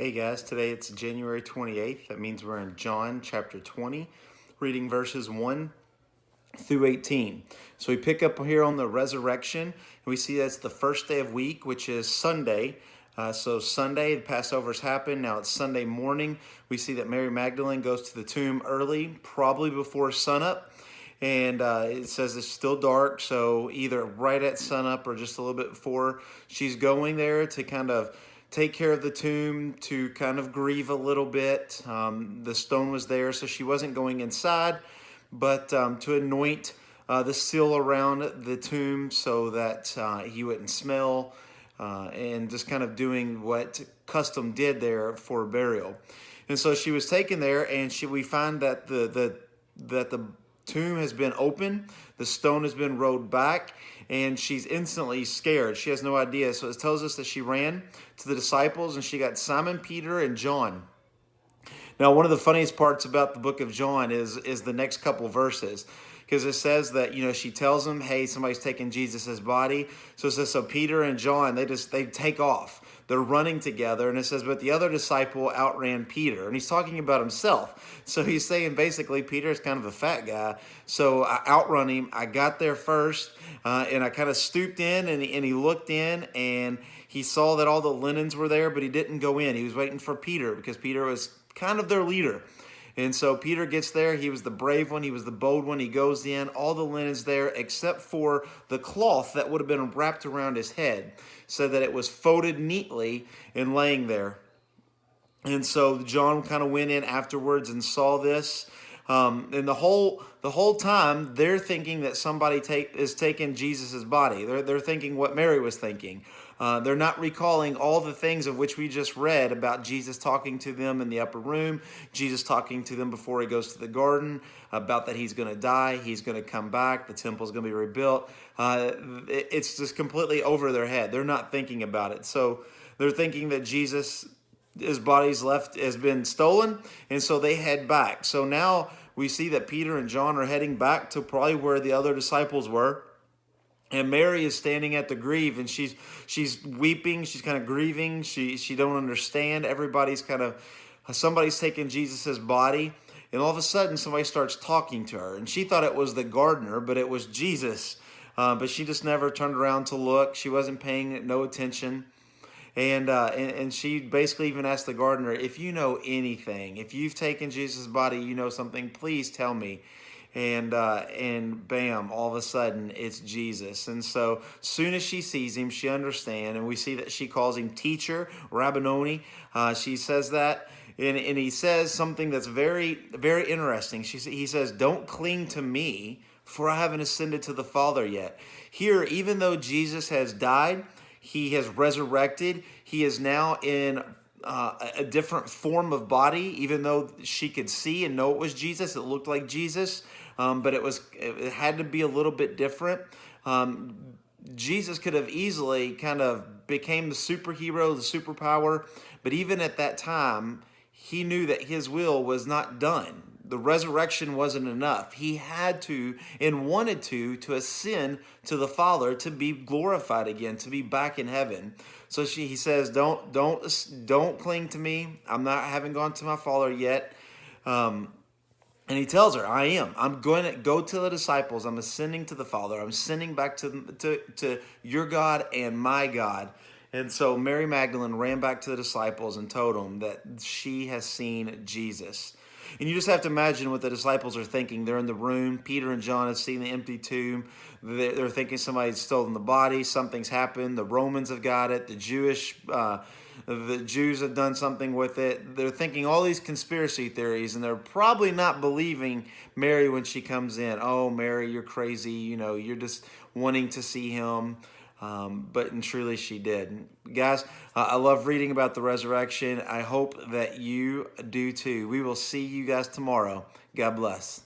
Hey guys, today it's January 28th. That means we're in John chapter 20, reading verses 1 through 18. So we pick up here on the resurrection, and we see that's the first day of week, which is Sunday. So Sunday, the Passover's happened. Now it's Sunday morning. We see that Mary Magdalene goes to the tomb early, probably before sunup. And it says it's still dark, so either right at sunup or just a little bit before. She's going there to kind of take care of the tomb, to kind of grieve a little bit. The stone was there, so she wasn't going inside, but to anoint the seal around the tomb so that he wouldn't smell, and just kind of doing what custom did there for burial. And so she was taken there, and we find that the tomb has been open, the stone has been rolled back, and she's instantly scared. She has no idea. So it tells us that she ran to the disciples, and she got Simon, Peter, and John. Now, one of the funniest parts about the book of John is the next couple verses, because it says that, she tells them, hey, somebody's taking Jesus' body. So it says, so Peter and John, they take off. They're running together, and it says, but the other disciple outran Peter, and he's talking about himself. So he's saying basically Peter is kind of a fat guy, so I outrun him. I got there first, and I kind of stooped in, and he looked in, and he saw that all the linens were there, but he didn't go in. He was waiting for Peter, because Peter was kind of their leader. And so Peter gets there. He was the brave one. He was the bold one. He goes in. All the linens there except for the cloth that would have been wrapped around his head, so that it was folded neatly and laying there. And so John kind of went in afterwards and saw this. And the whole time they're thinking that somebody is taking Jesus's body. They're thinking what Mary was thinking. They're not recalling all the things of which we just read about Jesus talking to them in the upper room, Jesus talking to them before he goes to the garden, about that he's going to die, he's going to come back, the temple's going to be rebuilt. It's just completely over their head. They're not thinking about it. So they're thinking that his body's has been stolen, and so they head back. So now we see that Peter and John are heading back to probably where the other disciples were. And Mary is standing at the grave, and she's weeping. She's kind of grieving. She don't understand. Somebody's taking Jesus's body, and all of a sudden somebody starts talking to her, and she thought it was the gardener, but it was Jesus. But she just never turned around to look. She wasn't paying no attention. And she basically even asked the gardener, if you know anything, if you've taken Jesus' body, you know something, please tell me. And bam, all of a sudden it's Jesus. And so soon as she sees him, she understands, and we see that she calls him teacher, Rabboni. She says that, and he says something that's very, very interesting. He says, don't cling to me, for I haven't ascended to the Father yet. Here, even though Jesus has died, he has resurrected, he is now in a different form of body. Even though she could see and know it was Jesus, it looked like Jesus, but it had to be a little bit different. Jesus could have easily kind of became the superhero, the superpower, but even at that time, he knew that his will was not done. The resurrection wasn't enough. He had to and wanted to ascend to the Father, to be glorified again, to be back in heaven. So he says, don't cling to me. I haven't gone to my Father yet. And he tells her, I'm going to go to the disciples. I'm ascending to the Father. I'm ascending back to your God and my God. And so Mary Magdalene ran back to the disciples and told them that she has seen Jesus. And you just have to imagine what the disciples are thinking. They're in the room. Peter and John have seen the empty tomb. They're thinking somebody's stolen the body. Something's happened. The Romans have got it. The Jews have done something with it. They're thinking all these conspiracy theories, and they're probably not believing Mary when she comes in. Oh, Mary, you're crazy. You're just wanting to see him. But truly she did. Guys, I love reading about the resurrection. I hope that you do too. We will see you guys tomorrow. God bless.